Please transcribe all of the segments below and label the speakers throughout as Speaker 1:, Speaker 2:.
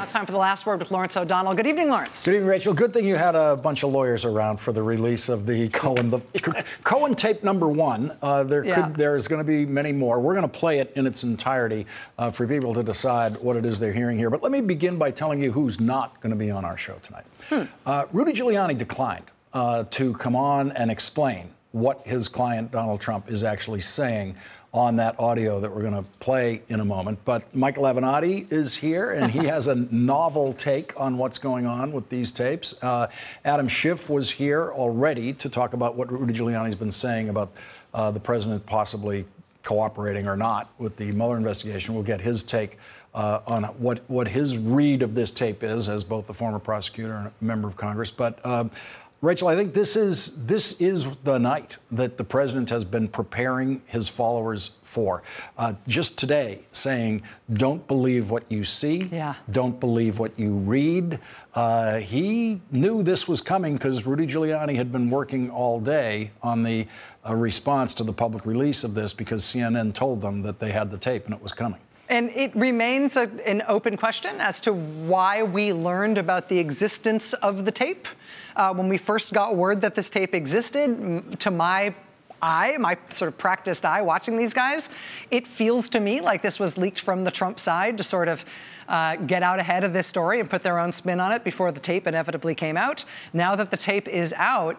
Speaker 1: Now it's time for the last word with Lawrence O'Donnell. Good evening, Lawrence.
Speaker 2: Good evening, Rachel. Good thing you had a bunch of lawyers around for the release of the Cohen tape number one. There's going to be many more. We're going to play it in its entirety for people to decide what it is they're hearing here. But let me begin by telling you who's not going to be on our show tonight. Rudy Giuliani declined to come on and explain what his client, Donald Trump, is actually saying on that audio that we're going to play in a moment. But Michael Avenatti is here, and he has a novel take on what's going on with these tapes. Adam Schiff was here already to talk about what Rudy Giuliani's been saying about the president possibly cooperating or not with the Mueller investigation. We'll get his take on what his read of this tape is, as both the former prosecutor and a member of Congress. But Rachel, I think this is the night that the president has been preparing his followers for. Just today saying, don't believe what you see, don't believe what you read. He knew this was coming because Rudy Giuliani had been working all day on the response to the public release of this because CNN told them that they had the tape and it was coming.
Speaker 1: And it remains an open question as to why we learned about the existence of the tape. When we first got word that this tape existed, to my sort of practiced eye watching these guys, it feels to me like this was leaked from the Trump side to sort of get out ahead of this story and put their own spin on it before the tape inevitably came out. Now that the tape is out,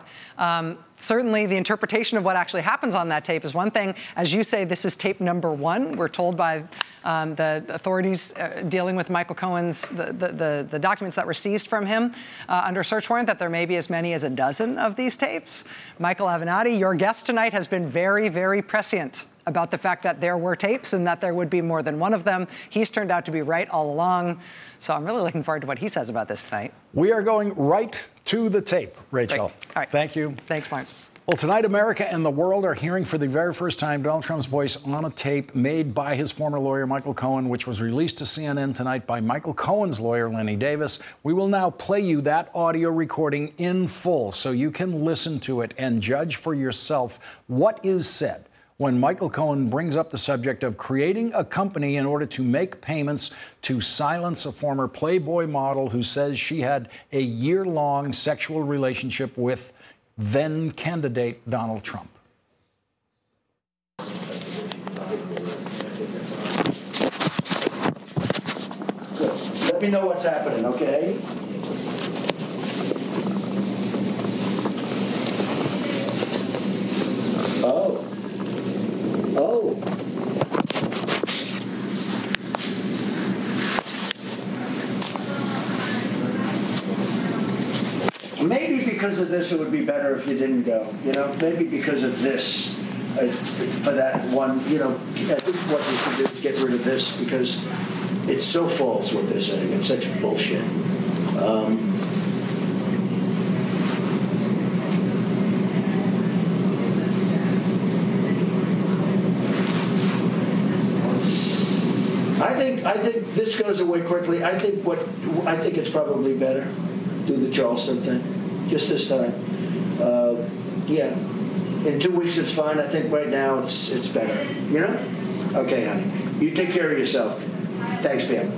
Speaker 1: certainly the interpretation of what actually happens on that tape is one thing. As you say, this is tape number one. We're told by the authorities dealing with Michael Cohen's, the documents that were seized from him under search warrant, that there may be as many as a dozen of these tapes. Michael Avenatti, your guest tonight, has been very, very prescient about the fact that there were tapes and that there would be more than one of them. He's turned out to be right all along. So I'm really looking forward to what he says about this tonight.
Speaker 2: We are going right to the tape, Rachel.
Speaker 1: All right.
Speaker 2: Thank you.
Speaker 1: Thanks, Lawrence.
Speaker 2: Well, tonight, America and the world are hearing for the very first time Donald Trump's voice on a tape made by his former lawyer, Michael Cohen, which was released to CNN tonight by Michael Cohen's lawyer, Lenny Davis. We will now play you that audio recording in full so you can listen to it and judge for yourself what is said when Michael Cohen brings up the subject of creating a company in order to make payments to silence a former Playboy model who says she had a year-long sexual relationship with then-candidate Donald Trump.
Speaker 3: Let me know what's happening, okay? Oh. Maybe because of this, it would be better if you didn't go. You know, maybe because of this, for that one. You know, I think what we should do is get rid of this because it's so false what they're saying. It's such bullshit. I think this goes away quickly. I think it's probably better. Do the Charleston thing, just this time. Yeah, in 2 weeks it's fine. I think right now it's better. You know? Okay, honey. You take care of yourself. Thanks, Pam.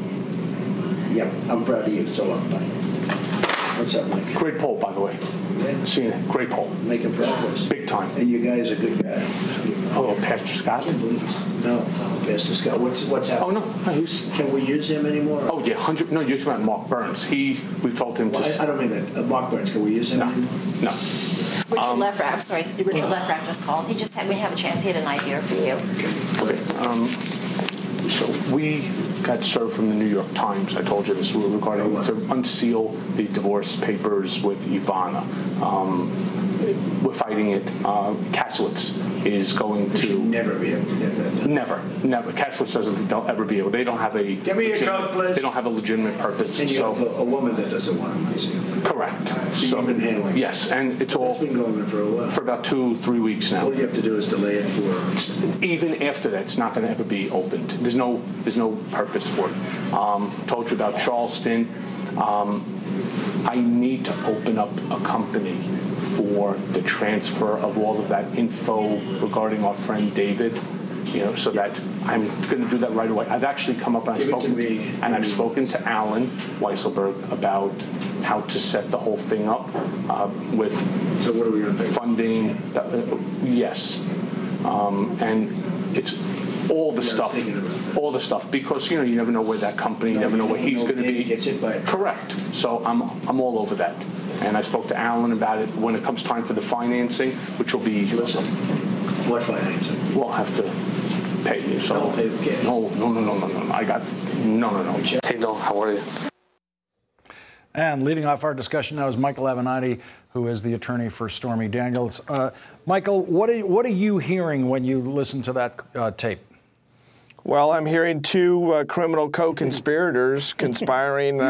Speaker 3: Yep, I'm proud of you. So long, bye. What's up, Mike?
Speaker 4: Great poll, by the way.
Speaker 3: Yeah.
Speaker 4: Seen it. Great poll.
Speaker 3: Making progress.
Speaker 4: Big time.
Speaker 3: And you guys are good guy.
Speaker 4: Oh, Pastor Scott?
Speaker 3: I can't believe this. No, Pastor Scott. What's happening?
Speaker 4: Oh, no.
Speaker 3: Can we use him anymore?
Speaker 4: Oh, yeah. 100. No, you're talking about Mark Burns. We've told him to.
Speaker 3: I don't mean that. Mark Burns. Can we use him anymore?
Speaker 4: No.
Speaker 5: Richard Lefrak, I'm sorry, Richard Lefrak just called. He just had, we have a chance. He had an idea for you.
Speaker 4: Okay. So we got served from the New York Times. I told you this regarding to unseal the divorce papers with Ivana. We're fighting it. Kasowitz is going to
Speaker 3: never be able to get that done.
Speaker 4: Never. Kasowitz doesn't. They'll ever be able. They don't have a.
Speaker 3: Give me your code, please.
Speaker 4: They don't have a legitimate purpose.
Speaker 3: And you have a woman that doesn't want to unseal.
Speaker 4: Correct.
Speaker 3: So you've been handling.
Speaker 4: Yes, and it's all.
Speaker 3: It's been going on for a while.
Speaker 4: For about 2-3 weeks now.
Speaker 3: All you have to do is delay it for.
Speaker 4: Even after that, it's not going to ever be opened. There's no purpose for it. Told you about Charleston. I need to open up a company for the transfer of all of that info regarding our friend David so that I'm going to do that right away. I've actually come up and I've spoken to Alan Weisselberg about how to set the whole thing up with.
Speaker 3: So what are we going to pay?
Speaker 4: Funding. Yes, and it's all the stuff, because you never know where that company, you never know where he's going to be.
Speaker 3: Gets it by
Speaker 4: Correct. So I'm all over that. And I spoke to Alan about it when it comes time for the financing, which will be.
Speaker 3: Listen, what financing?
Speaker 4: We'll have to pay you. So
Speaker 3: I'll pay the cash.
Speaker 4: No. I got no.
Speaker 6: Hey, Don, how are you?
Speaker 2: And leading off our discussion now is Michael Avenatti, who is the attorney for Stormy Daniels. Michael, what are you hearing when you listen to that tape?
Speaker 7: Well, I'm hearing two criminal co-conspirators conspiring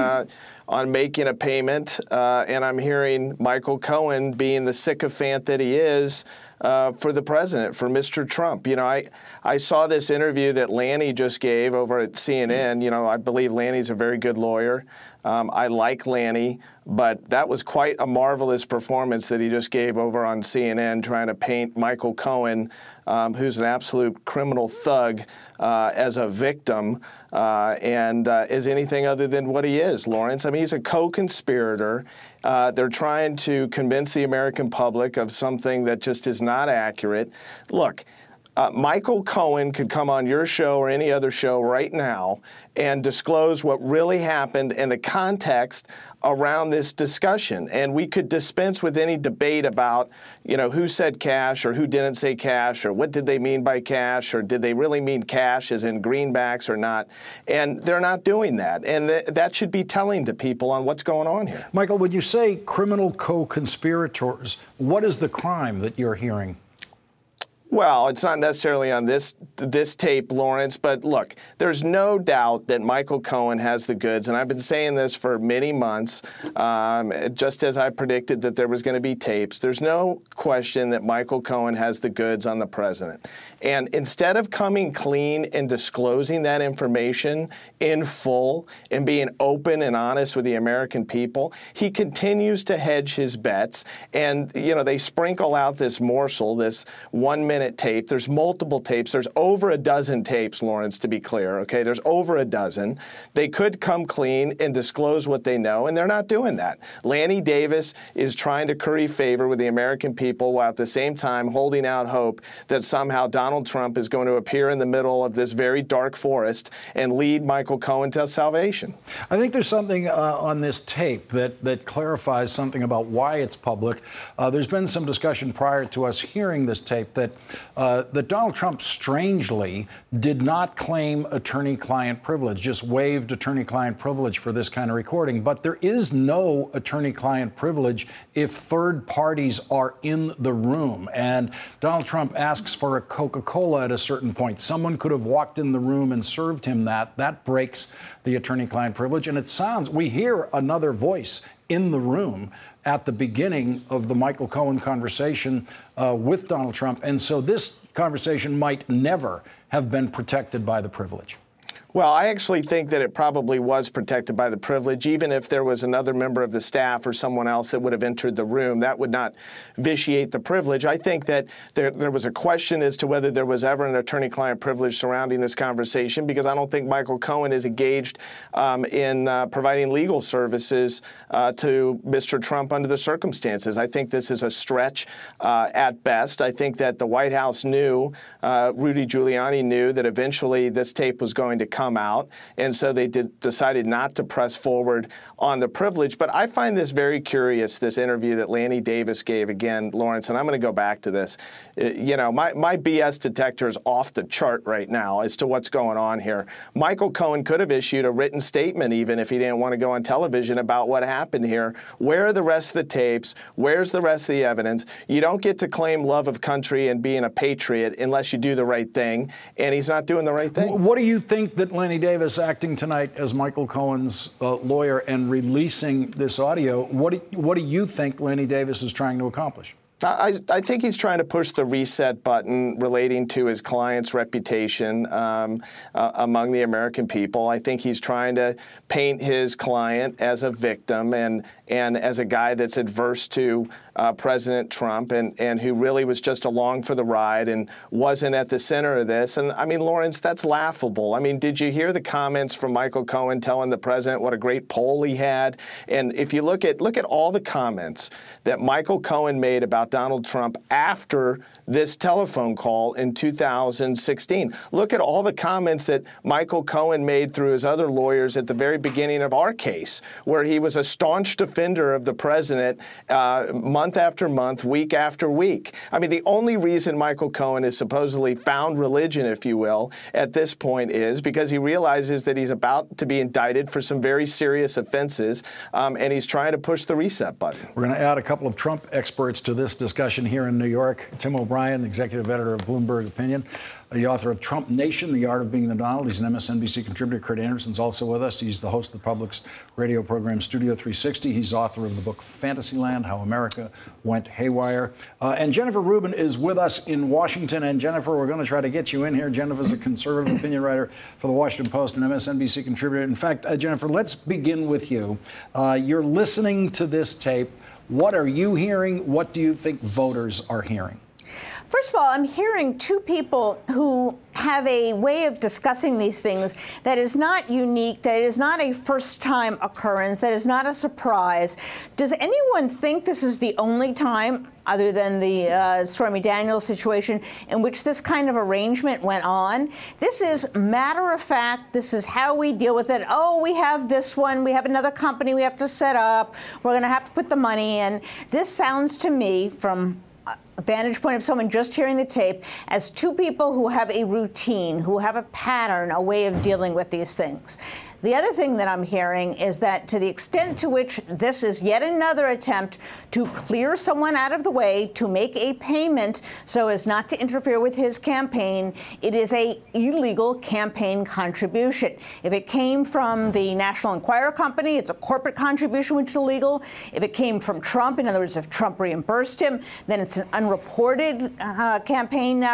Speaker 7: on making a payment, and I'm hearing Michael Cohen being the sycophant that he is for the president, for Mr. Trump. I saw this interview that Lanny just gave over at CNN. I believe Lanny's a very good lawyer. I like Lanny, but that was quite a marvelous performance that he just gave over on CNN, trying to paint Michael Cohen, who's an absolute criminal thug, as a victim and is anything other than what he is, Lawrence. I mean, he's a co-conspirator. They're trying to convince the American public of something that just is not accurate. Look, Michael Cohen could come on your show or any other show right now and disclose what really happened and the context around this discussion. And we could dispense with any debate about, who said cash or who didn't say cash or what did they mean by cash or did they really mean cash as in greenbacks or not. And they're not doing that. And that should be telling to people on what's going on here.
Speaker 2: Michael, when you say criminal co-conspirators, what is the crime that you're hearing?
Speaker 7: Well, it's not necessarily on this tape, Lawrence, but look, there's no doubt that Michael Cohen has the goods, and I've been saying this for many months, just as I predicted that there was going to be tapes. There's no question that Michael Cohen has the goods on the president. And instead of coming clean and disclosing that information in full and being open and honest with the American people, he continues to hedge his bets. And, they sprinkle out this morsel, this 1-minute tape. There's multiple tapes. There's over a dozen tapes, Lawrence, to be clear, okay? There's over a dozen. They could come clean and disclose what they know, and they're not doing that. Lanny Davis is trying to curry favor with the American people while at the same time holding out hope that somehow Donald Trump is going to appear in the middle of this very dark forest and lead Michael Cohen to salvation. I
Speaker 2: think there's something on this tape that clarifies something about why it's public. There's been some discussion prior to us hearing this tape that Donald Trump strangely did not claim attorney-client privilege, just waived attorney-client privilege for this kind of recording. But there is no attorney-client privilege if third parties are in the room. And Donald Trump asks for a Coca-Cola at a certain point. Someone could have walked in the room and served him that. That breaks the attorney-client privilege. And it sounds, we hear another voice in the room at the beginning of the Michael Cohen conversation with Donald Trump. And so this conversation might never have been protected by the privilege.
Speaker 7: Well, I actually think that it probably was protected by the privilege, even if there was another member of the staff or someone else that would have entered the room. That would not vitiate the privilege. I think that there was a question as to whether there was ever an attorney-client privilege surrounding this conversation, because I don't think Michael Cohen is engaged in providing legal services to Mr. Trump under the circumstances. I think this is a stretch at best. I think that the White House knew, Rudy Giuliani knew, that eventually this tape was going to come out, and so they decided not to press forward on the privilege. But I find this very curious, this interview that Lanny Davis gave again, Lawrence, and I'm going to go back to this. My BS detector is off the chart right now as to what's going on here. Michael Cohen could have issued a written statement even if he didn't want to go on television about what happened here. Where are the rest of the tapes? Where's the rest of the evidence? You don't get to claim love of country and being a patriot unless you do the right thing, and he's not doing the right thing.
Speaker 2: What do you think that Lanny Davis, acting tonight as Michael Cohen's lawyer and releasing this audio, what do you think Lanny Davis is trying to accomplish?
Speaker 7: I think he's trying to push the reset button relating to his client's reputation among the American people. I think he's trying to paint his client as a victim and as a guy that's adverse to President Trump and who really was just along for the ride and wasn't at the center of this. And I mean, Lawrence, that's laughable. I mean, did you hear the comments from Michael Cohen telling the president what a great poll he had? And if you look at all the comments that Michael Cohen made about Donald Trump after this telephone call in 2016. Look at all the comments that Michael Cohen made through his other lawyers at the very beginning of our case, where he was a staunch defender of the president month after month, week after week. I mean, the only reason Michael Cohen has supposedly found religion, if you will, at this point is because he realizes that he's about to be indicted for some very serious offenses, and he's trying to push the reset button.
Speaker 2: We're going to add a couple of Trump experts to this discussion here in New York. Tim O'Brien, executive editor of Bloomberg Opinion, the author of Trump Nation, The Art of Being the Donald. He's an MSNBC contributor. Kurt Anderson's also with us. He's the host of the Public's radio program Studio 360. He's author of the book Fantasyland, How America Went Haywire. And Jennifer Rubin is with us in Washington. And Jennifer, we're going to try to get you in here. Jennifer's a conservative opinion writer for the Washington Post and MSNBC contributor. In fact, Jennifer, let's begin with you. You're listening to this tape. What are you hearing? What do you think voters are hearing?
Speaker 6: First of all, I'm hearing two people who have a way of discussing these things that is not unique, that is not a first-time occurrence, that is not a surprise. Does anyone think this is the only time, other than the Stormy Daniels situation, in which this kind of arrangement went on? This is matter of fact. This is how we deal with it. Oh, we have this one. We have another company we have to set up. We're going to have to put the money in. This sounds to me, from a vantage point of someone just hearing the tape, as two people who have a routine, who have a pattern, a way of dealing with these things. The other thing that I'm hearing is that to the extent to which this is yet another attempt to clear someone out of the way, to make a payment so as not to interfere with his campaign, it is a illegal campaign contribution. If it came from the National Enquirer company, it's a corporate contribution, which is illegal. If it came from Trump, in other words, if Trump reimbursed him, then it's an unreported campaign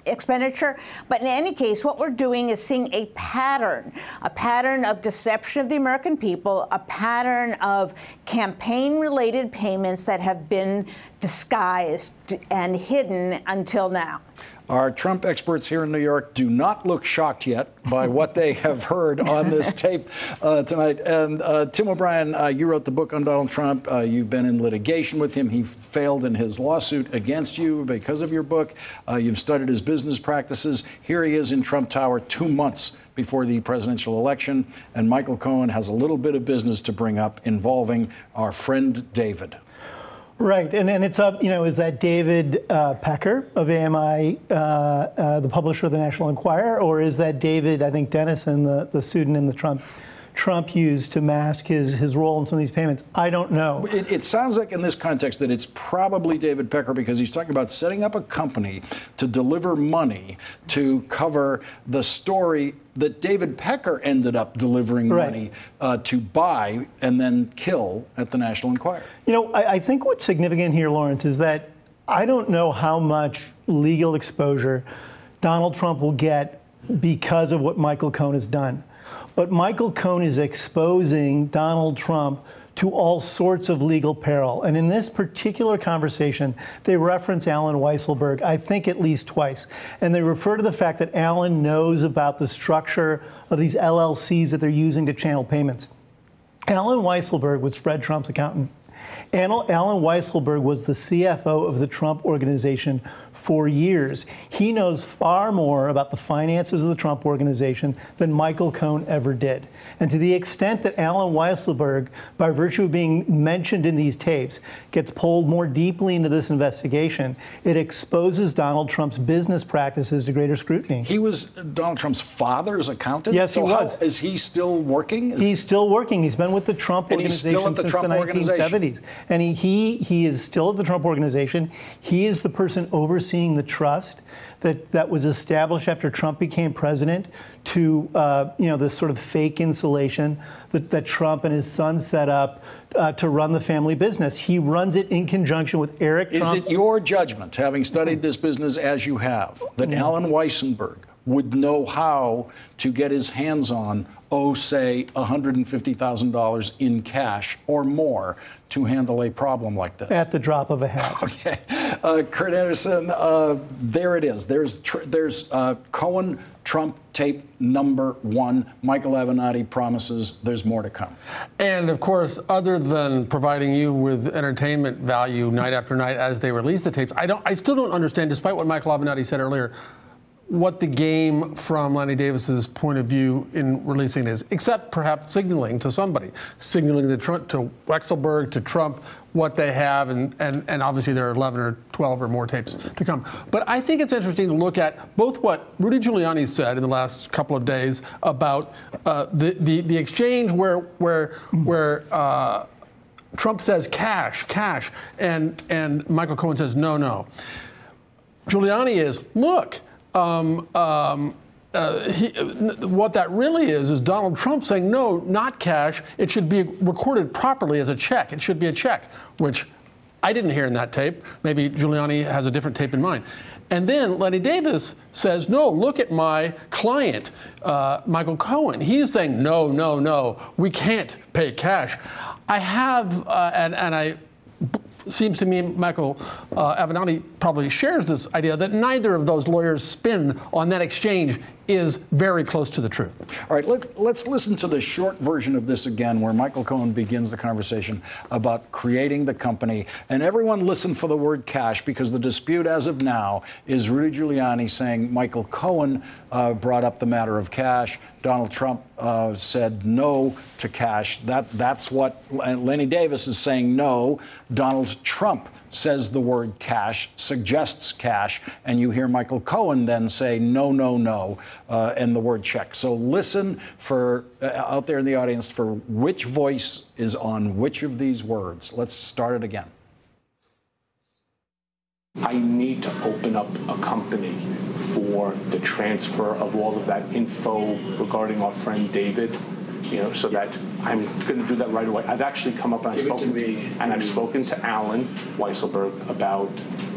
Speaker 6: expenditure. But in any case, what we're doing is seeing a pattern of deception of the American people, a pattern of campaign-related payments that have been disguised and hidden until now.
Speaker 2: Our Trump experts here in New York do not look shocked yet by what they have heard on this tape tonight. And Tim O'Brien, you wrote the book on Donald Trump. You've been in litigation with him. He failed in his lawsuit against you because of your book. You've studied his business practices. Here he is in Trump Tower 2 months before the presidential election. And Michael Cohen has a little bit of business to bring up involving our friend David.
Speaker 8: Right, and it's up, is that David Pecker of AMI, the publisher of the National Enquirer, or is that David, I think, Dennison, the pseudonym that Trump used to mask his role in some of these payments? I don't know.
Speaker 2: It sounds like in this context that it's probably David Pecker, because he's talking about setting up a company to deliver money to cover the story that David Pecker ended up delivering money to buy and then kill at the National Enquirer.
Speaker 8: I think what's significant here, Lawrence, is that I don't know how much legal exposure Donald Trump will get because of what Michael Cohen has done. But Michael Cohen is exposing Donald Trump to all sorts of legal peril. And in this particular conversation, they reference Alan Weisselberg, I think at least twice. And they refer to the fact that Alan knows about the structure of these LLCs that they're using to channel payments. Alan Weisselberg was Fred Trump's accountant. Alan Weisselberg was the CFO of the Trump Organization for years. He knows far more about the finances of the Trump Organization than Michael Cohen ever did. And to the extent that Alan Weisselberg, by virtue of being mentioned in these tapes, gets pulled more deeply into this investigation, it exposes Donald Trump's business practices to greater scrutiny.
Speaker 2: He was Donald Trump's father's accountant?
Speaker 8: Yes, he was.
Speaker 2: Is he still working?
Speaker 8: He's still working. He's been with the Trump Organization since the 1970s. activities. And he is still at the Trump Organization. He is the person overseeing the trust that was established after Trump became president to, this sort of fake insulation that Trump and his son set up to run the family business. He runs it in conjunction with Eric Trump.
Speaker 2: Is it your judgment, having studied this business as you have, that Alan Weissenberg would know how to get his hands on, say, $150,000 in cash or more to handle a problem like this?
Speaker 8: At the drop of a hat.
Speaker 2: Okay. Kurt Anderson, there it is. There's Cohen-Trump tape number 1. Michael Avenatti promises there's more to come.
Speaker 9: And, of course, other than providing you with entertainment value night after night as they release the tapes, I still don't understand, despite what Michael Avenatti said earlier, what the game from Lanny Davis's point of view in releasing it is, except perhaps signaling to somebody, signaling to Weisselberg, to Trump, what they have, and obviously there are 11 or 12 or more tapes to come. But I think it's interesting to look at both what Rudy Giuliani said in the last couple of days about the exchange where Trump says cash, and Michael Cohen says no. Giuliani is, look, what that really is Donald Trump saying, no, not cash. It should be recorded properly as a check. It should be a check, which I didn't hear in that tape. Maybe Giuliani has a different tape in mind. And then Lanny Davis says, no, look at my client, Michael Cohen. He's saying, no, we can't pay cash. I have, seems to me Michael Avenatti probably shares this idea that neither of those lawyers' spin on that exchange is very close to the truth. All
Speaker 2: right, let's listen to the short version of this again, where Michael Cohen begins the conversation about creating the company. And everyone listen for the word cash, because the dispute as of now is Rudy Giuliani saying Michael Cohen brought up the matter of cash. Donald Trump said no to cash. That's what Lanny Davis is saying. No, Donald Trump says the word cash, suggests cash, and you hear Michael Cohen then say no, and the word check. So listen for out there in the audience for which voice is on which of these words. Let's start it again.
Speaker 4: I need to open up a company for the transfer of all of that info regarding our friend David, so that I'm going to do that right away. I've actually come up and I've spoken to Alan Weisselberg about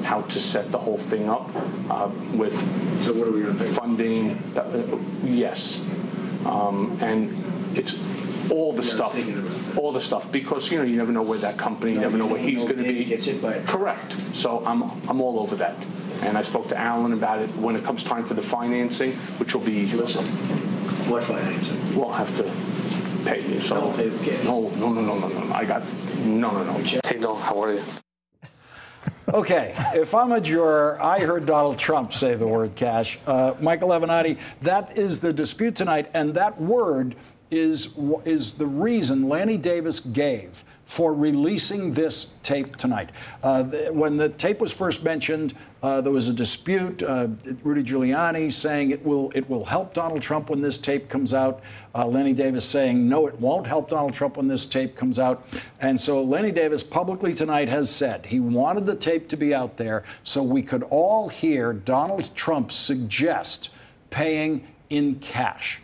Speaker 4: how to set the whole thing up with
Speaker 3: So what are we going to pay?
Speaker 4: Funding. Yes. And it's all the stuff, because you never know where that company, you never know where he's going to be. Correct. So I'm all over that, and I spoke to Alan about it when it comes time for the financing, which will be.
Speaker 3: Listen, what financing?
Speaker 4: We'll have to pay you. So
Speaker 3: no.
Speaker 4: I got no. Hey, no. How are you?
Speaker 2: Okay, if I'm a juror, I heard Donald Trump say the word cash. Michael Avenatti, that is the dispute tonight, and that word is the reason Lanny Davis gave for releasing this tape tonight. When the tape was first mentioned, there was a dispute. Rudy Giuliani saying it will help Donald Trump when this tape comes out. Lanny Davis saying, no, it won't help Donald Trump when this tape comes out. And so Lanny Davis publicly tonight has said he wanted the tape to be out there so we could all hear Donald Trump suggest paying in cash.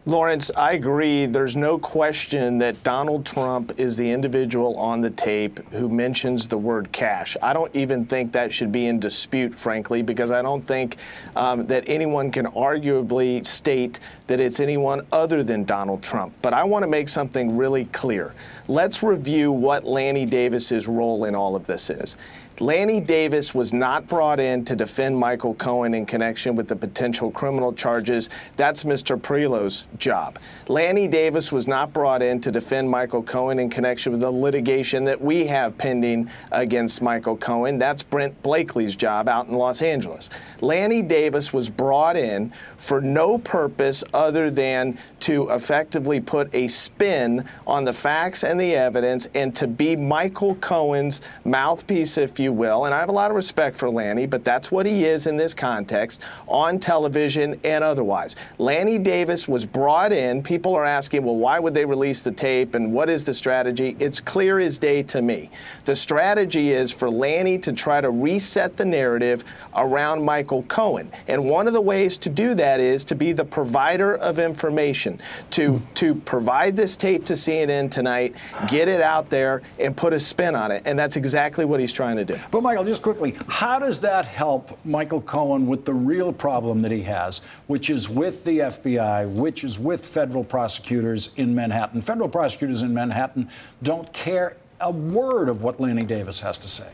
Speaker 7: Lawrence, I agree. There's no question that Donald Trump is the individual on the tape who mentions the word cash. I don't even think that should be in dispute, frankly, because I don't think that anyone can arguably state that it's anyone other than Donald Trump. But I want to make something really clear. Let's review what Lanny Davis's role in all of this is. Lanny Davis was not brought in to defend Michael Cohen in connection with the potential criminal charges. That's Mr. Perillo's job. Lanny Davis was not brought in to defend Michael Cohen in connection with the litigation that we have pending against Michael Cohen. That's Brent Blakely's job out in Los Angeles. Lanny Davis was brought in for no purpose other than to effectively put a spin on the facts and the evidence and to be Michael Cohen's mouthpiece, if you you will, and I have a lot of respect for Lanny, but that's what he is in this context, on television and otherwise. Lanny Davis was brought in. People are asking, well, why would they release the tape, and what is the strategy? It's clear as day to me. The strategy is for Lanny to try to reset the narrative around Michael Cohen. And one of the ways to do that is to be the provider of information, to provide this tape to CNN tonight, get it out there, and put a spin on it. And that's exactly what he's trying to do.
Speaker 2: But, Michael, just quickly, how does that help Michael Cohen with the real problem that he has, which is with the FBI, which is with federal prosecutors in Manhattan? Federal prosecutors in Manhattan don't care a word of what Lanny Davis has to say.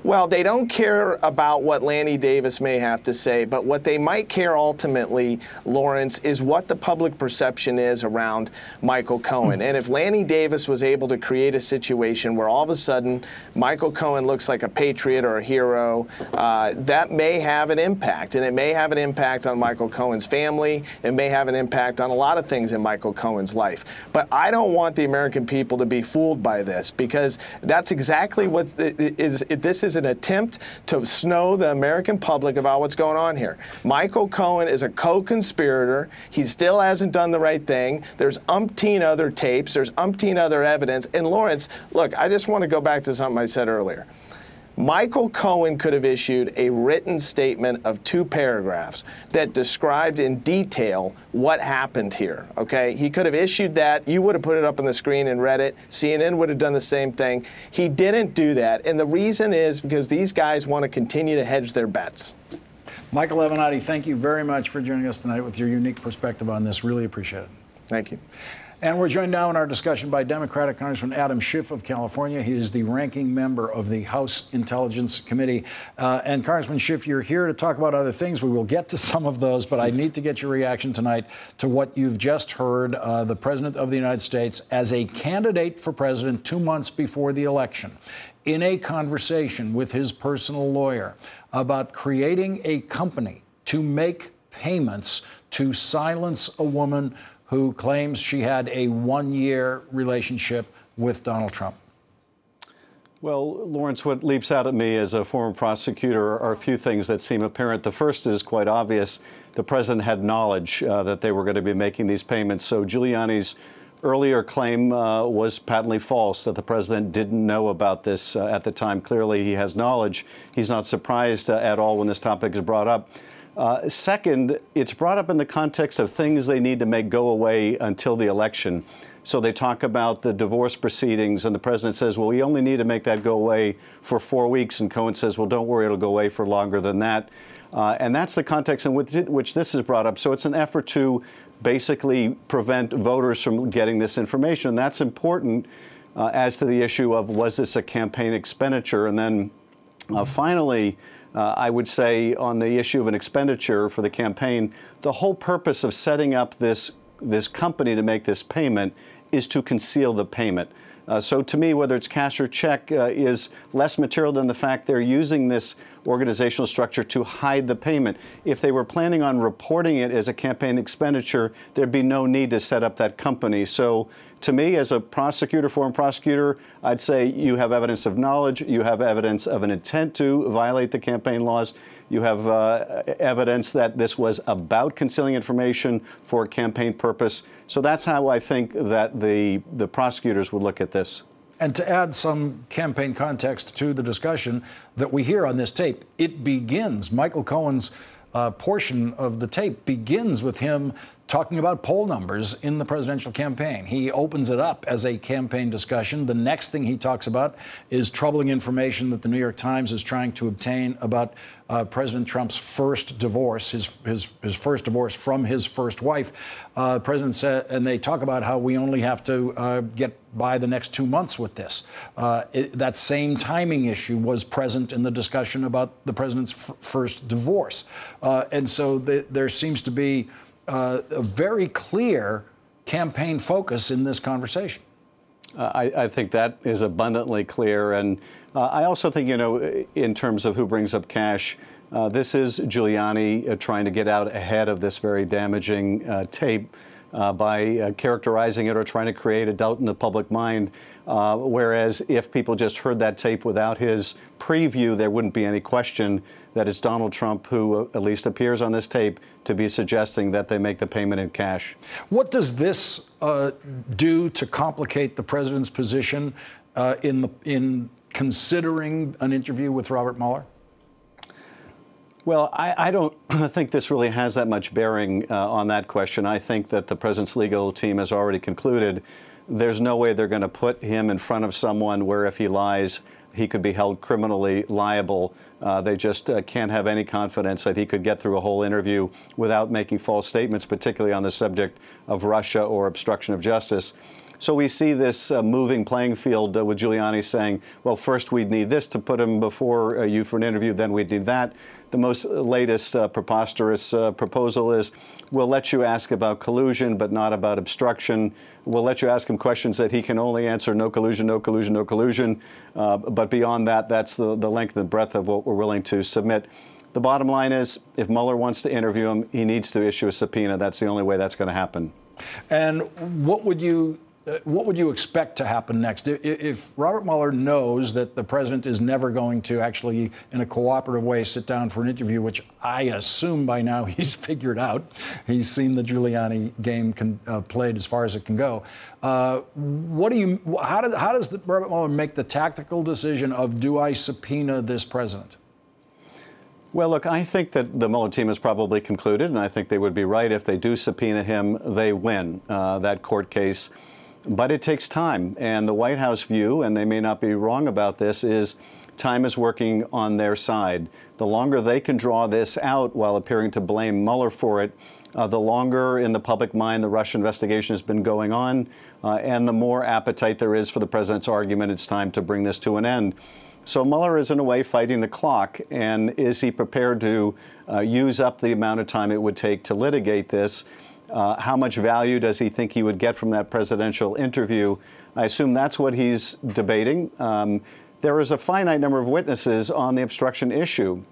Speaker 7: Well, they don't care about what Lanny Davis may have to say, but what they might care ultimately, Lawrence, is what the public perception is around Michael Cohen. And if Lanny Davis was able to create a situation where all of a sudden Michael Cohen looks like a patriot or a hero, that may have an impact. And it may have an impact on Michael Cohen's family. It may have an impact on a lot of things in Michael Cohen's life. But I don't want the American people to be fooled by this, because that's exactly what this is, an attempt to snow the American public about what's going on here. Michael Cohen is a co-conspirator. He still hasn't done the right thing. There's umpteen other tapes. There's umpteen other evidence. And Lawrence, look, I just want to go back to something I said earlier. Michael Cohen could have issued a written statement of 2 paragraphs that described in detail what happened here, okay? He could have issued that. You would have put it up on the screen and read it. CNN would have done the same thing. He didn't do that, and the reason is because these guys want to continue to hedge their bets.
Speaker 2: Michael Avenatti, thank you very much for joining us tonight with your unique perspective on this. Really appreciate it.
Speaker 7: Thank you.
Speaker 2: And we're joined now in our discussion by Democratic Congressman Adam Schiff of California. He is the ranking member of the House Intelligence Committee. And Congressman Schiff, you're here to talk about other things. We will get to some of those, but I need to get your reaction tonight to what you've just heard the President of the United States, as a candidate for president 2 months before the election, in a conversation with his personal lawyer about creating a company to make payments to silence a woman who claims she had a 1-year relationship with Donald Trump.
Speaker 10: Well, Lawrence, what leaps out at me as a former prosecutor are a few things that seem apparent. The first is quite obvious. The president had knowledge that they were going to be making these payments. So Giuliani's earlier claim was patently false, that the president didn't know about this at the time. Clearly, he has knowledge. He's not surprised at all when this topic is brought up. Second, it's brought up in the context of things they need to make go away until the election. So they talk about the divorce proceedings, and the president says, well, we only need to make that go away for 4 weeks. And Cohen says, well, don't worry, it'll go away for longer than that. And that's the context in which this is brought up. So it's an effort to basically prevent voters from getting this information. And that's important as to the issue of, was this a campaign expenditure? And then finally, I would say on the issue of an expenditure for the campaign, the whole purpose of setting up this company to make this payment is to conceal the payment. So to me, whether it's cash or check is less material than the fact they're using this organizational structure to hide the payment. If they were planning on reporting it as a campaign expenditure, there'd be no need to set up that company. So to me, as a prosecutor, former prosecutor, I'd say you have evidence of knowledge, you have evidence of an intent to violate the campaign laws, you have evidence that this was about concealing information for a campaign purpose. So that's how I think that the prosecutors would look at this.
Speaker 2: And to add some campaign context to the discussion that we hear on this tape, it begins, Michael Cohen's portion of the tape begins with him talking about poll numbers in the presidential campaign. He opens it up as a campaign discussion. The next thing he talks about is troubling information that the New York Times is trying to obtain about President Trump's first divorce, his first divorce from his first wife. President said, and they talk about how we only have to get by the next 2 months with this. That same timing issue was present in the discussion about the president's first divorce. And so there seems to be a very clear campaign focus in this conversation.
Speaker 10: I think that is abundantly clear. And I also think, in terms of who brings up cash, this is Giuliani trying to get out ahead of this very damaging tape. by characterizing it or trying to create a doubt in the public mind. Whereas if people just heard that tape without his preview, there wouldn't be any question that it's Donald Trump who at least appears on this tape to be suggesting that they make the payment in cash.
Speaker 2: What does this do to complicate the president's position in considering an interview with Robert Mueller?
Speaker 10: Well, I don't think this really has that much bearing on that question. I think that the president's legal team has already concluded there's no way they're going to put him in front of someone where if he lies, he could be held criminally liable. They just can't have any confidence that he could get through a whole interview without making false statements, particularly on the subject of Russia or obstruction of justice. So we see this moving playing field with Giuliani saying, well, first we'd need this to put him before you for an interview, then we'd need that. The most latest preposterous proposal is, we'll let you ask about collusion, but not about obstruction. We'll let you ask him questions that he can only answer no collusion, no collusion, no collusion. But beyond that, that's the length and breadth of what we're willing to submit. The bottom line is, if Mueller wants to interview him, he needs to issue a subpoena. That's the only way that's going to happen.
Speaker 2: And what would you expect to happen next? If Robert Mueller knows that the president is never going to actually, in a cooperative way, sit down for an interview, which I assume by now he's figured out, he's seen the Giuliani game played as far as it can go. How does Robert Mueller make the tactical decision of, do I subpoena this president?
Speaker 10: Well, look, I think that the Mueller team has probably concluded, and I think they would be right if they do subpoena him, they win that court case. But it takes time, and the White House view, and they may not be wrong about this, is time is working on their side. The longer they can draw this out while appearing to blame Mueller for it, the longer in the public mind the Russia investigation has been going on, and the more appetite there is for the president's argument it's time to bring this to an end. So Mueller is in a way fighting the clock, and is he prepared to use up the amount of time it would take to litigate this? How much value does he think he would get from that presidential interview? I assume that's what he's debating. There is a finite number of witnesses on the obstruction issue.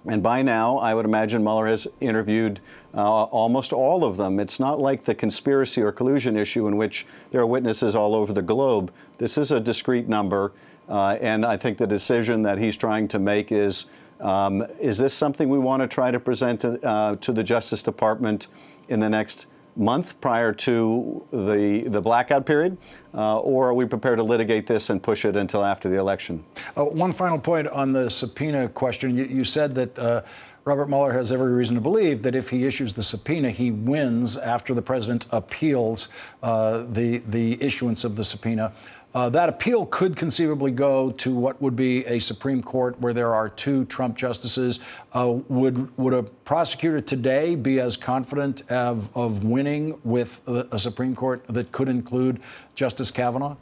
Speaker 10: And by now, I would imagine Mueller has interviewed almost all of them. It's not like the conspiracy or collusion issue in which there are witnesses all over the globe. This is a discrete number. And I think the decision that he's trying to make is this something we want to try to present to the Justice Department in the next month prior to the blackout period, or are we prepared to litigate this and push it until after the election?
Speaker 2: One final point on the subpoena question. You said that Robert Mueller has every reason to believe that if he issues the subpoena, he wins after the president appeals the issuance of the subpoena. That appeal could conceivably go to what would be a Supreme Court where there are 2 Trump justices. Would a prosecutor today be as confident of winning with a Supreme Court that could include Justice Kavanaugh?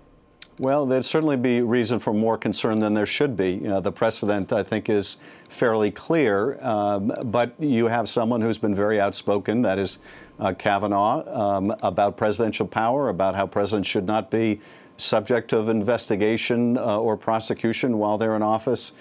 Speaker 10: Well, there'd certainly be reason for more concern than there should be. The precedent, I think, is fairly clear, but you have someone who's been very outspoken, that is Kavanaugh, about presidential power, about how presidents should not be subject of investigation or prosecution while they're in office.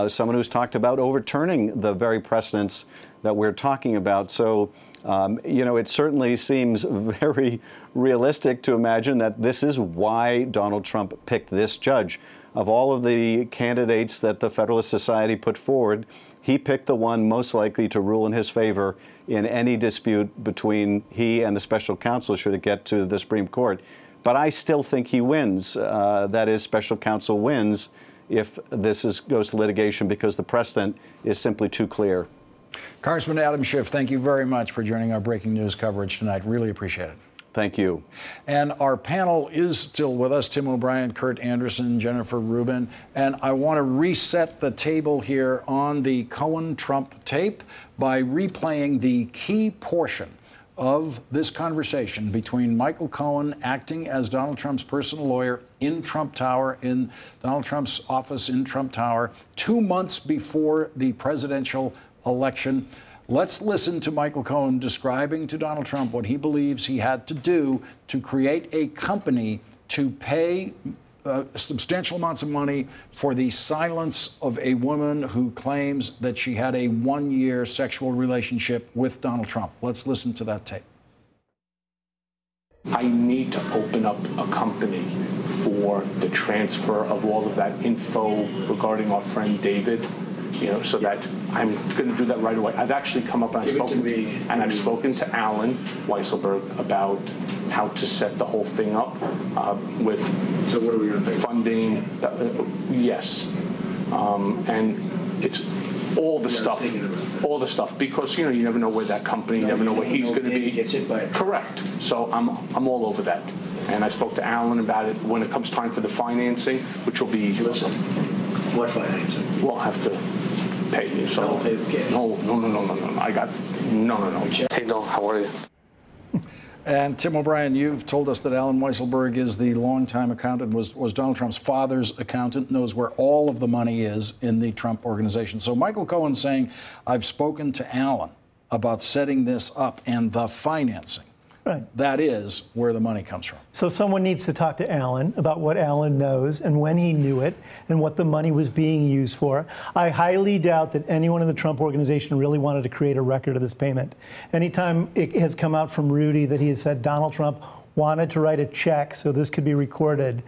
Speaker 10: Someone who's talked about overturning the very precedents that we're talking about. So, it certainly seems very realistic to imagine that this is why Donald Trump picked this judge. Of all of the candidates that the Federalist Society put forward, he picked the one most likely to rule in his favor in any dispute between he and the special counsel should it get to the Supreme Court. But I still think he wins. That is, special counsel wins if this goes to litigation because the precedent is simply too clear.
Speaker 2: Congressman Adam Schiff, thank you very much for joining our breaking news coverage tonight. Really appreciate it.
Speaker 10: Thank you.
Speaker 2: And our panel is still with us: Tim O'Brien, Kurt Anderson, Jennifer Rubin. And I want to reset the table here on the Cohen-Trump tape by replaying the key portion of this conversation between Michael Cohen, acting as Donald Trump's personal lawyer in Trump Tower, in Donald Trump's office in Trump Tower, 2 months before the presidential election. Let's listen to Michael Cohen describing to Donald Trump what he believes he had to do to create a company to pay substantial amounts of money for the silence of a woman who claims that she had a 1-year sexual relationship with Donald Trump. Let's listen to that tape.
Speaker 4: I need to open up a company for the transfer of all of that info regarding our friend David, so that I'm going to do that right away. I've actually come up and I've spoken to Alan Weisselberg about how to set the whole thing up with
Speaker 3: So what are we going to pay?
Speaker 4: Funding. Yes. And it's all the stuff, because you never know where that company, you never know where he's going to be.
Speaker 3: Gets it by
Speaker 4: Correct. So I'm all over that, and I spoke to Alan about it when it comes time for the financing, which will be.
Speaker 3: Listen, what financing?
Speaker 4: We'll have to pay you. So
Speaker 3: I'll pay the kid.
Speaker 4: No. I got no.
Speaker 11: Hey, Bill, how are you?
Speaker 2: And Tim O'Brien, you've told us that Alan Weisselberg is the longtime accountant, was Donald Trump's father's accountant, knows where all of the money is in the Trump organization. So Michael Cohen saying, I've spoken to Alan about setting this up and the financing.
Speaker 8: Right.
Speaker 2: That is where the money comes from.
Speaker 8: So someone needs to talk to Alan about what Alan knows and when he knew it and what the money was being used for. I highly doubt that anyone in the Trump organization really wanted to create a record of this payment. Anytime it has come out from Rudy that he has said Donald Trump wanted to write a check so this could be recorded,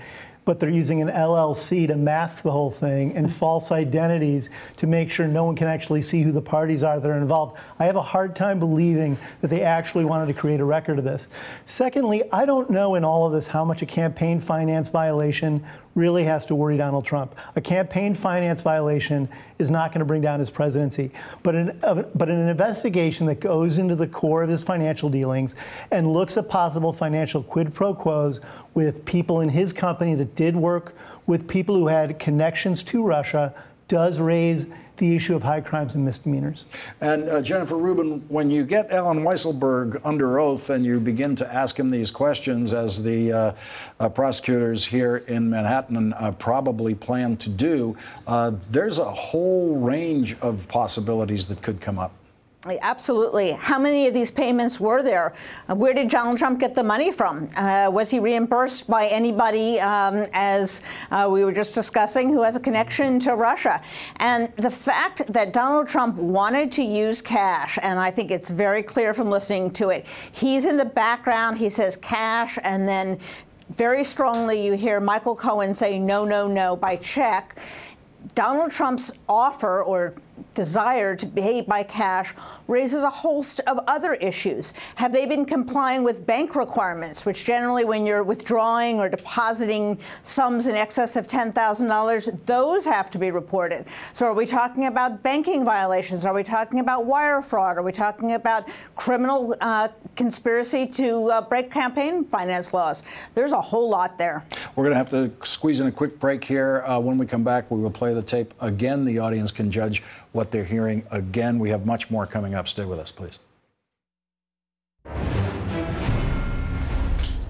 Speaker 8: but they're using an LLC to mask the whole thing and false identities to make sure no one can actually see who the parties are that are involved. I have a hard time believing that they actually wanted to create a record of this. Secondly, I don't know in all of this how much a campaign finance violation really has to worry Donald Trump. A campaign finance violation is not going to bring down his presidency. But in an investigation that goes into the core of his financial dealings and looks at possible financial quid pro quos with people in his company that did work with people who had connections to Russia does raise the issue of high crimes and misdemeanors.
Speaker 2: And Jennifer Rubin, when you get Alan Weisselberg under oath and you begin to ask him these questions, as the prosecutors here in Manhattan probably plan to do, there's a whole range of possibilities that could come up.
Speaker 6: Absolutely. How many of these payments were there? Where did Donald Trump get the money from? Was he reimbursed by anybody, as we were just discussing, who has a connection to Russia? And the fact that Donald Trump wanted to use cash, and I think it's very clear from listening to it, he's in the background, he says cash, and then very strongly you hear Michael Cohen say no by check. Donald Trump's offer or desire to pay by cash raises a host of other issues. Have they been complying with bank requirements, which generally when you're withdrawing or depositing sums in excess of $10,000, those have to be reported. So are we talking about banking violations? Are we talking about wire fraud? Are we talking about criminal conspiracy to break campaign finance laws? There's a whole lot there.
Speaker 2: We're going to have to squeeze in a quick break here. When we come back, we will play the tape again. The audience can judge what they're hearing again. We have much more coming up. Stay with us, please.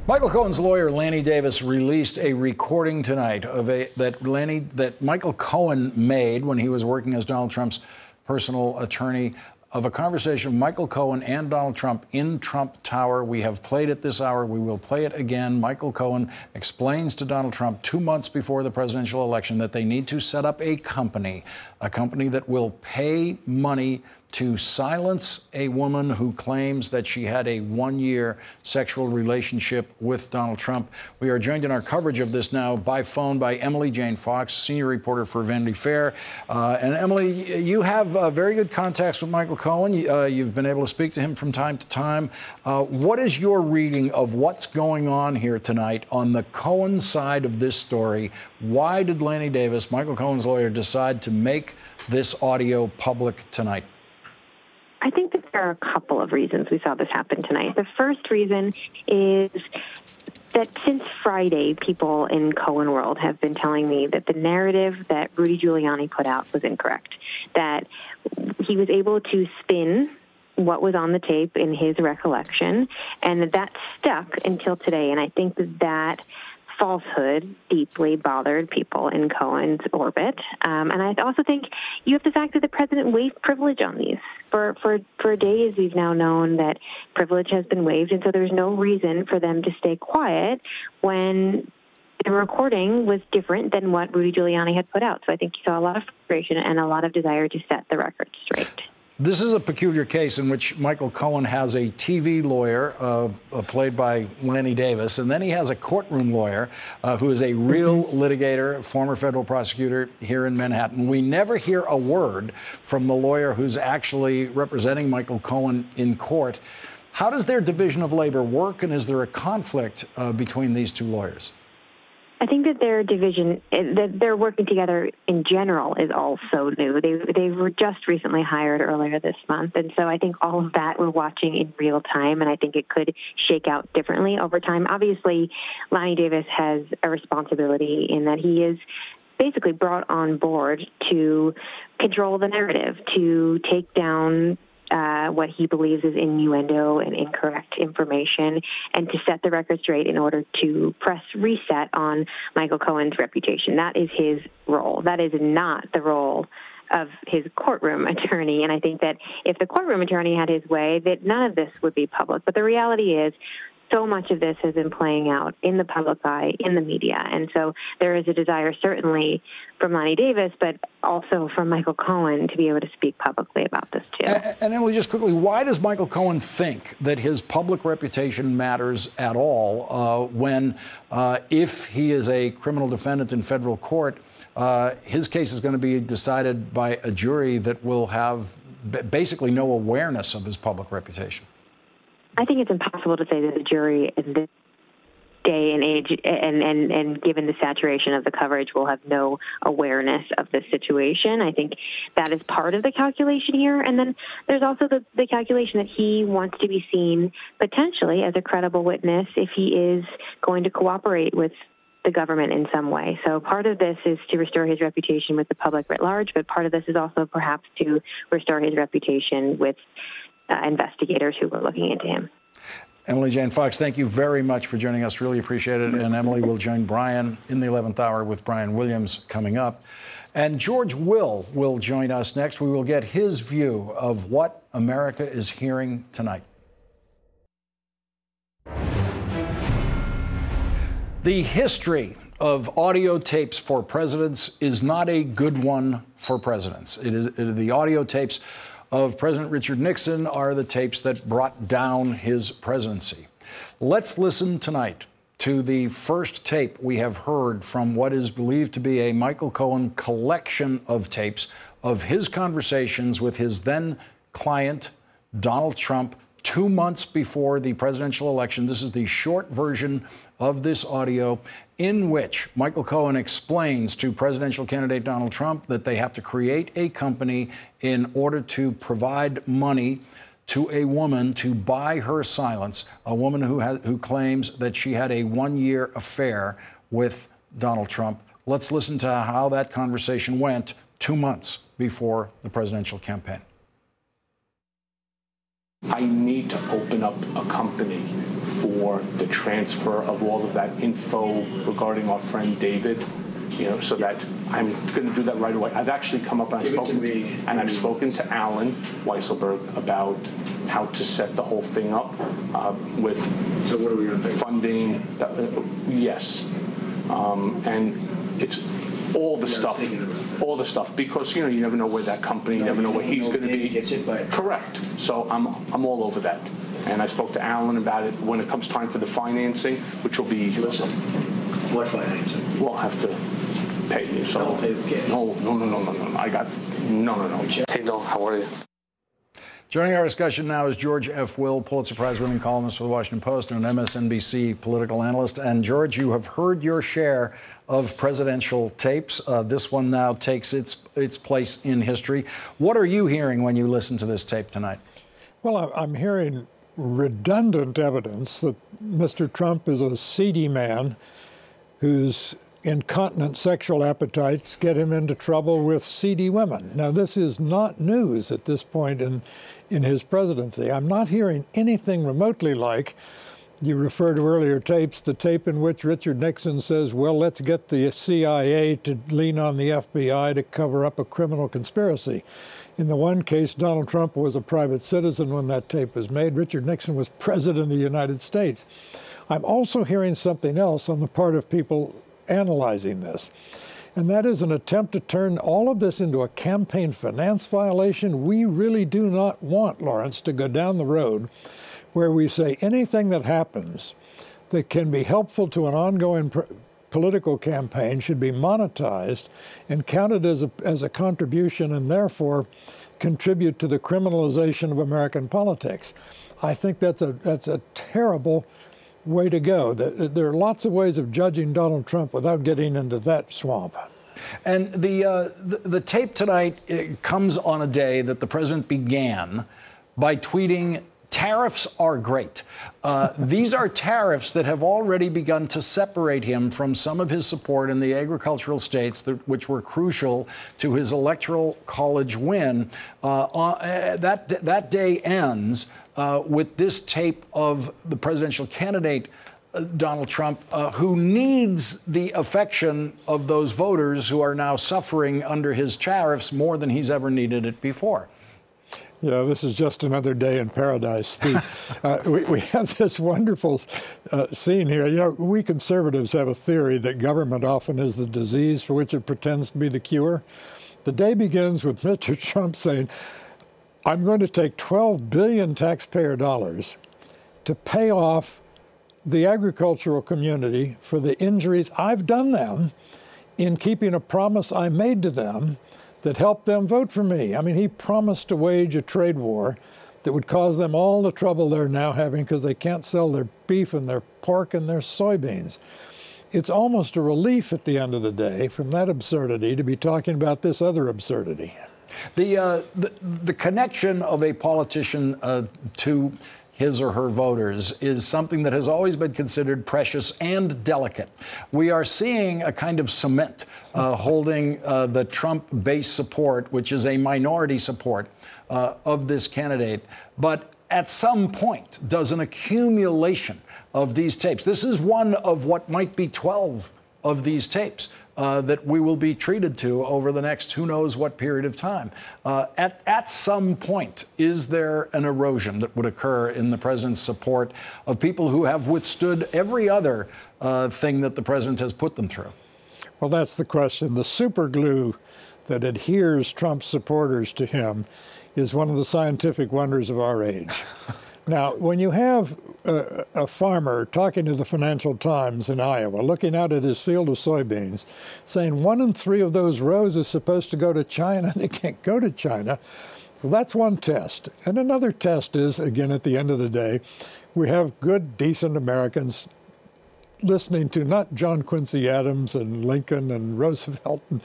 Speaker 2: Michael Cohen's lawyer, Lanny Davis, released a recording tonight of that Michael Cohen made when he was working as Donald Trump's personal attorney, of a conversation with Michael Cohen and Donald Trump in Trump Tower. We have played it this hour. We will play it again. Michael Cohen explains to Donald Trump 2 months before the presidential election that they need to set up a company that will pay money to silence a woman who claims that she had a one-year sexual relationship with Donald Trump. We are joined in our coverage of this now by phone by Emily Jane Fox, senior reporter for Vanity Fair. And Emily, you have very good contacts with Michael Cohen. You've been able to speak to him from time to time. What is your reading of what's going on here tonight on the Cohen side of this story? Why did Lanny Davis, Michael Cohen's lawyer, decide to make this audio public tonight?
Speaker 12: I think that there are a couple of reasons we saw this happen tonight. The first reason is that since Friday, people in Cohen world have been telling me that the narrative that Rudy Giuliani put out was incorrect, that he was able to spin what was on the tape in his recollection, and that stuck until today. And I think that falsehood deeply bothered people in Cohen's orbit. And I also think you have the fact that the president waived privilege on these. For days, we've now known that privilege has been waived, and so there's no reason for them to stay quiet when the recording was different than what Rudy Giuliani had put out. So I think you saw a lot of frustration and a lot of desire to set the record straight.
Speaker 2: This is a peculiar case in which Michael Cohen has a TV lawyer played by Lanny Davis, and then he has a courtroom lawyer who is a real litigator, former federal prosecutor here in Manhattan. We never hear a word from the lawyer who's actually representing Michael Cohen in court. How does their division of labor work, and is there a conflict between these two lawyers?
Speaker 12: I think that their division, that they're working together in general, is also new. They were just recently hired earlier this month, and so I think all of that we're watching in real time, and I think it could shake out differently over time. Obviously, Lanny Davis has a responsibility in that he is basically brought on board to control the narrative, to take down what he believes is innuendo and incorrect information, and to set the record straight in order to press reset on Michael Cohen's reputation. That is his role. That is not the role of his courtroom attorney. And I think that if the courtroom attorney had his way, that none of this would be public. But the reality is, so much of this has been playing out in the public eye, in the media. And so there is a desire, certainly from Lanny Davis, but also from Michael Cohen, to be able to speak publicly about this, too.
Speaker 2: And Emily, just quickly, why does Michael Cohen think that his public reputation matters at all when, if he is a criminal defendant in federal court, his case is going to be decided by a jury that will have basically no awareness of his public reputation?
Speaker 12: I think it's impossible to say that the jury in this day and age, and given the saturation of the coverage, will have no awareness of the situation. I think that is part of the calculation here. And then there's also the calculation that he wants to be seen potentially as a credible witness if he is going to cooperate with the government in some way. So part of this is to restore his reputation with the public writ large, but part of this is also perhaps to restore his reputation with investigators who were looking into him.
Speaker 2: Emily Jane Fox, thank you very much for joining us. Really appreciate it. And Emily will join Brian in the 11th hour with Brian Williams coming up. And George Will join us next. We will get his view of what America is hearing tonight. The history of audio tapes for presidents is not a good one for presidents. It is the audio tapes of President Richard Nixon are the tapes that brought down his presidency. Let's listen tonight to the first tape we have heard from what is believed to be a Michael Cohen collection of tapes of his conversations with his then client, Donald Trump, 2 months before the presidential election. This is the short version of this audio in which Michael Cohen explains to presidential candidate Donald Trump that they have to create a company in order to provide money to a woman to buy her silence, a woman who claims that she had a one-year affair with Donald Trump. Let's listen to how that conversation went 2 months before the presidential campaign.
Speaker 4: I need to open up a company for the transfer of all of that info regarding our friend David, so that I'm going to do that right away. I've actually come up and I've spoken to Alan Weisselberg about how to set the whole thing up with
Speaker 3: So what are we going to pay?
Speaker 4: Funding. Yes. And it's all the stuff, because you never know where that company, you never know where he's going to be.
Speaker 3: Gets hit by it.
Speaker 4: Correct. So I'm all over that, and I spoke to Alan about it when it comes time for the financing, which will be.
Speaker 3: Listen, what financing?
Speaker 4: We'll have to pay you. So
Speaker 3: I'll pay the kid.
Speaker 4: No. I got no. Hey, no. How are you?
Speaker 2: Joining our discussion now is George F. Will, Pulitzer Prize-winning columnist for The Washington Post and an MSNBC political analyst. And George, you have heard your share of presidential tapes. This one now takes its place in history. What are you hearing when you listen to this tape tonight?
Speaker 11: Well, I'm hearing redundant evidence that Mr. Trump is a seedy man whose incontinent sexual appetites get him into trouble with seedy women. Now, this is not news at this point in his presidency. I'm not hearing anything remotely like, you refer to earlier tapes, the tape in which Richard Nixon says, well, let's get the CIA to lean on the FBI to cover up a criminal conspiracy. In the one case, Donald Trump was a private citizen when that tape was made. Richard Nixon was president of the United States. I'm also hearing something else on the part of people analyzing this, And that is an attempt to turn all of this into a campaign finance violation. We really do not want, Lawrence, to go down the road where we say anything that happens that can be helpful to an ongoing political campaign should be monetized and counted as a contribution and therefore contribute to the criminalization of American politics. I think that's a terrible way to go. There are lots of ways of judging Donald Trump without getting into that swamp.
Speaker 2: And the tape tonight comes on a day that the president began by tweeting, "Tariffs are great." These are tariffs that have already begun to separate him from some of his support in the agricultural states, which were crucial to his electoral college win. That day ends with this tape of the presidential candidate, Donald Trump, who needs the affection of those voters who are now suffering under his tariffs more than he's ever needed it before.
Speaker 11: Yeah, this is just another day in paradise. We have this wonderful scene here. You know, we conservatives have a theory that government often is the disease for which it pretends to be the cure. The day begins with Mr. Trump saying, "I'm going to take 12 billion taxpayer dollars to pay off the agricultural community for the injuries I've done them in keeping a promise I made to them that helped them vote for me." I mean, he promised to wage a trade war that would cause them all the trouble they're now having because they can't sell their beef and their pork and their soybeans. It's almost a relief at the end of the day from that absurdity to be talking about this other absurdity.
Speaker 2: The connection of a politician to his or her voters is something that has always been considered precious and delicate. We are seeing a kind of cement holding the Trump base support, which is a minority support of this candidate. But at some point, does an accumulation of these tapes, this is one of what might be 12 of these tapes, that we will be treated to over the next who knows what period of time. At some point, is there an erosion that would occur in the president's support of people who have withstood every other thing that the president has put them through?
Speaker 11: Well, that's the question. The super glue that adheres Trump's supporters to him is one of the scientific wonders of our age. Now, when you have a farmer talking to the Financial Times in Iowa, looking out at his field of soybeans, saying 1 in 3 of those rows is supposed to go to China, and they can't go to China, well, that's one test. And another test is, again, at the end of the day, we have good, decent Americans listening to not John Quincy Adams and Lincoln and Roosevelt and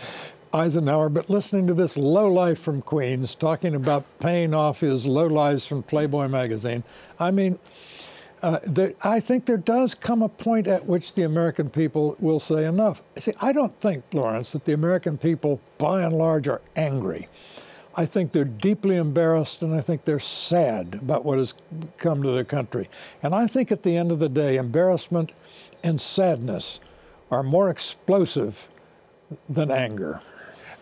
Speaker 11: Eisenhower, but listening to this lowlife from Queens talking about paying off his lowlives from Playboy magazine. I mean, I think there does come a point at which the American people will say enough. See, I don't think, Lawrence, that the American people, by and large, are angry. I think they're deeply embarrassed, and I think they're sad about what has come to the country. And I think at the end of the day, embarrassment and sadness are more explosive than anger.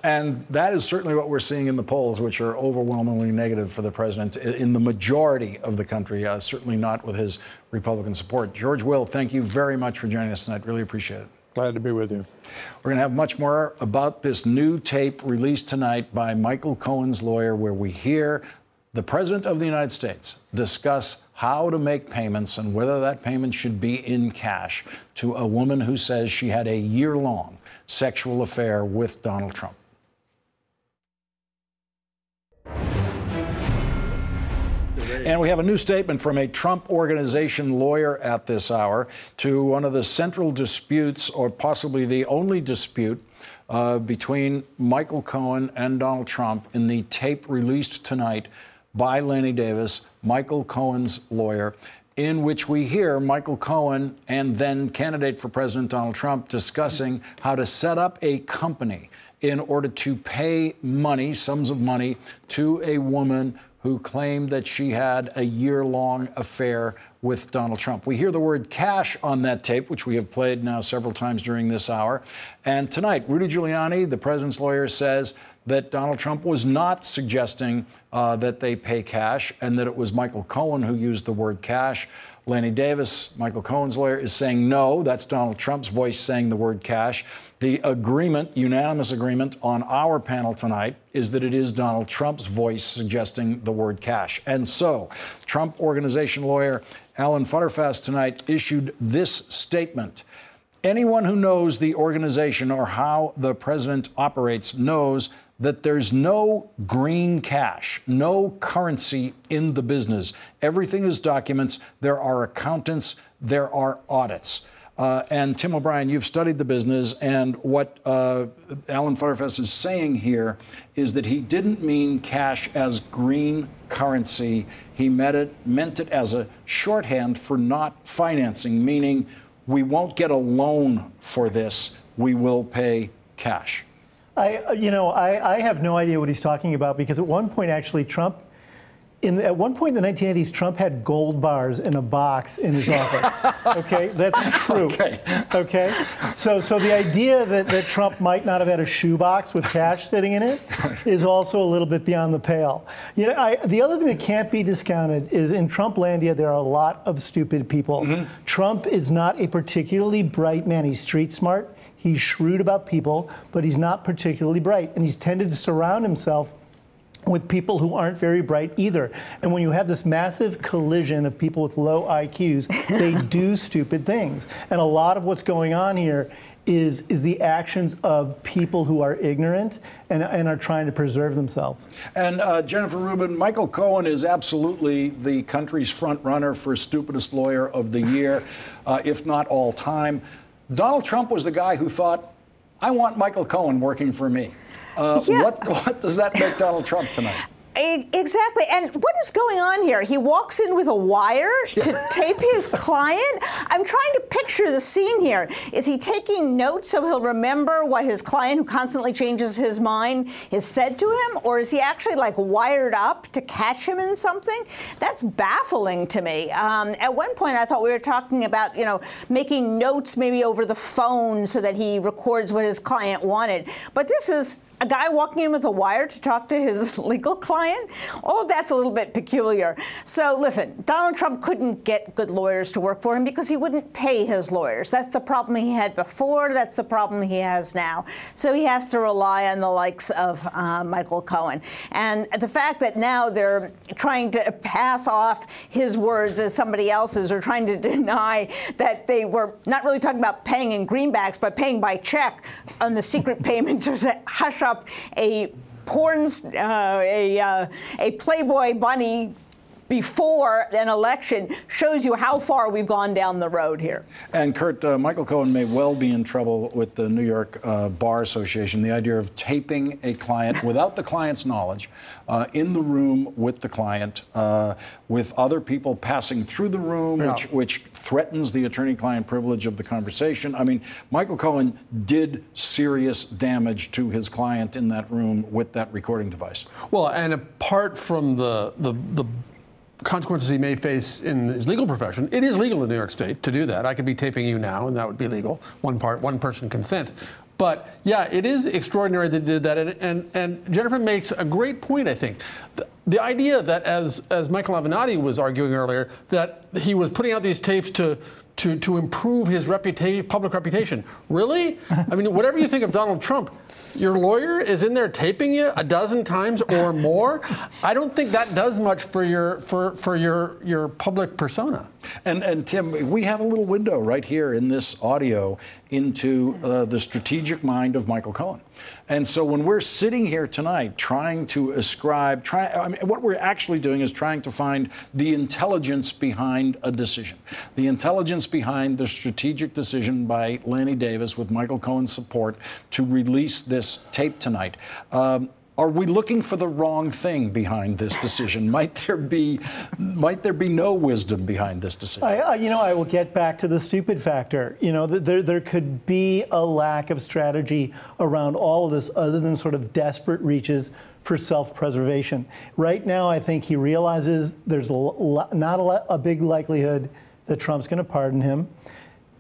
Speaker 2: And that is certainly what we're seeing in the polls, which are overwhelmingly negative for the president in the majority of the country, certainly not with his Republican support. George Will, thank you very much for joining us tonight. Really appreciate it.
Speaker 11: Glad to be with you.
Speaker 2: We're going to have much more about this new tape released tonight by Michael Cohen's lawyer, where we hear the President of the United States discuss how to make payments and whether that payment should be in cash to a woman who says she had a year-long sexual affair with Donald Trump. And we have a new statement from a Trump Organization lawyer at this hour to one of the central disputes, or possibly the only dispute, between Michael Cohen and Donald Trump in the tape released tonight by Lanny Davis, Michael Cohen's lawyer, in which we hear Michael Cohen and then candidate for President Donald Trump discussing how to set up a company in order to pay money, sums of money, to a woman who claimed that she had a year-long affair with Donald Trump. We hear the word cash on that tape, which we have played now several times during this hour. And tonight, Rudy Giuliani, the president's lawyer, says that Donald Trump was not suggesting that they pay cash and that it was Michael Cohen who used the word cash. Lanny Davis, Michael Cohen's lawyer, is saying no. That's Donald Trump's voice saying the word cash. The agreement, unanimous agreement on our panel tonight, is that it is Donald Trump's voice suggesting the word cash. And so, Trump Organization lawyer Alan Futterfast tonight issued this statement. Anyone who knows the organization or how the president operates knows that there's no green cash, no currency in the business. Everything is documents. There are accountants. There are audits. And Tim O'Brien, you've studied the business, and what Alan Futterfast is saying here is that he didn't mean cash as green currency. He meant it as a shorthand for not financing, meaning we won't get a loan for this. We will pay cash.
Speaker 8: I have no idea what he's talking about, because at one point, actually, at one point in the 1980s, Trump had gold bars in a box in his office. Okay, that's true. Okay. So the idea that Trump might not have had a shoebox with cash sitting in it is also a little bit beyond the pale. The other thing that can't be discounted is in Trumplandia, there are a lot of stupid people. Mm-hmm. Trump is not a particularly bright man. He's street smart. He's shrewd about people, but he's not particularly bright. And he's tended to surround himself with people who aren't very bright either. And when you have this massive collision of people with low IQs, they do stupid things. And a lot of what's going on here is the actions of people who are ignorant and are trying to preserve themselves.
Speaker 2: And Jennifer Rubin, Michael Cohen is absolutely the country's front runner for stupidest lawyer of the year, if not all time. Donald Trump was the guy who thought, I want Michael Cohen working for me. What does that make Donald Trump tonight?
Speaker 6: Exactly. And what is going on here? He walks in with a wire to tape his client. I'm trying to picture the scene here. Is he taking notes so he'll remember what his client, who constantly changes his mind, has said to him? Or is he actually like wired up to catch him in something? That's baffling to me. At one point, I thought we were talking about, making notes maybe over the phone so that he records what his client wanted. But this is a guy walking in with a wire to talk to his legal client? All of that's a little bit peculiar. So listen, Donald Trump couldn't get good lawyers to work for him because he wouldn't pay his lawyers. That's the problem he had before. That's the problem he has now. So he has to rely on the likes of Michael Cohen. And the fact that now they're trying to pass off his words as somebody else's, or trying to deny that they were not really talking about paying in greenbacks, but paying by check on the secret payment to hush up a Playboy bunny before an election, shows you how far we've gone down the road here.
Speaker 2: And Kurt, Michael Cohen may well be in trouble with the New York Bar Association. The idea of taping a client without the client's knowledge in the room with the client, with other people passing through the room, which threatens the attorney-client privilege of the conversation. I mean, Michael Cohen did serious damage to his client in that room with that recording device.
Speaker 9: Well, and apart from the consequences he may face in his legal profession, it is legal in New York State to do that. I could be taping you now, and that would be legal. One person consent. But yeah, it is extraordinary that he did that. And Jennifer makes a great point, I think. The idea that, as Michael Avenatti was arguing earlier, that he was putting out these tapes to improve his public reputation. Really? I mean, whatever you think of Donald Trump, your lawyer is in there taping you a dozen times or more. I don't think that does much for your public persona.
Speaker 2: And Tim, we have a little window right here in this audio into the strategic mind of Michael Cohen. And so when we're sitting here tonight trying to ascribe, what we're actually doing is trying to find the intelligence behind a decision, the intelligence behind the strategic decision by Lanny Davis with Michael Cohen's support to release this tape tonight. Are we looking for the wrong thing behind this decision? Might there be no wisdom behind this decision?
Speaker 8: I will get back to the stupid factor. There could be a lack of strategy around all of this other than sort of desperate reaches for self-preservation. Right now, I think he realizes there's not a big likelihood that Trump's going to pardon him.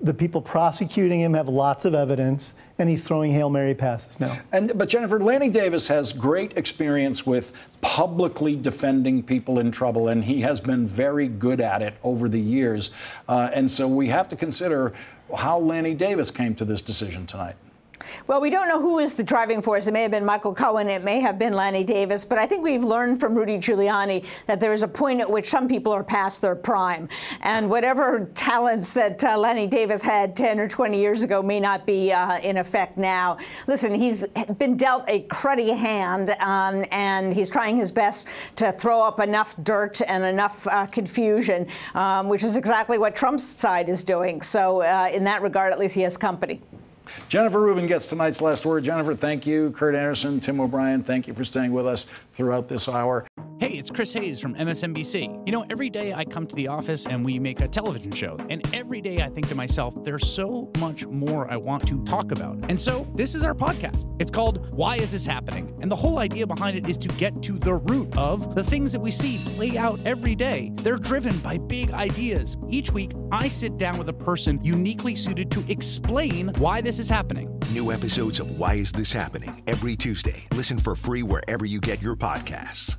Speaker 8: The people prosecuting him have lots of evidence, and he's throwing Hail Mary passes now.
Speaker 2: But Jennifer, Lanny Davis has great experience with publicly defending people in trouble, and he has been very good at it over the years. And so we have to consider how Lanny Davis came to this decision tonight.
Speaker 6: Well, we don't know who is the driving force. It may have been Michael Cohen. It may have been Lanny Davis. But I think we've learned from Rudy Giuliani that there is a point at which some people are past their prime. And whatever talents that Lanny Davis had 10 or 20 years ago may not be in effect now. Listen, he's been dealt a cruddy hand, and he's trying his best to throw up enough dirt and enough confusion, which is exactly what Trump's side is doing. So in that regard, at least he has company.
Speaker 2: Jennifer Rubin gets tonight's last word. Jennifer, thank you. Kurt Anderson, Tim O'Brien, thank you for staying with us throughout this hour.
Speaker 13: Hey, it's Chris Hayes from MSNBC. You know, every day I come to the office and we make a television show. And every day I think to myself, there's so much more I want to talk about. And so this is our podcast. It's called Why Is This Happening? And the whole idea behind it is to get to the root of the things that we see play out every day. They're driven by big ideas. Each week, I sit down with a person uniquely suited to explain why this is happening.
Speaker 14: New episodes of Why Is This Happening? Every Tuesday. Listen for free wherever you get your podcasts.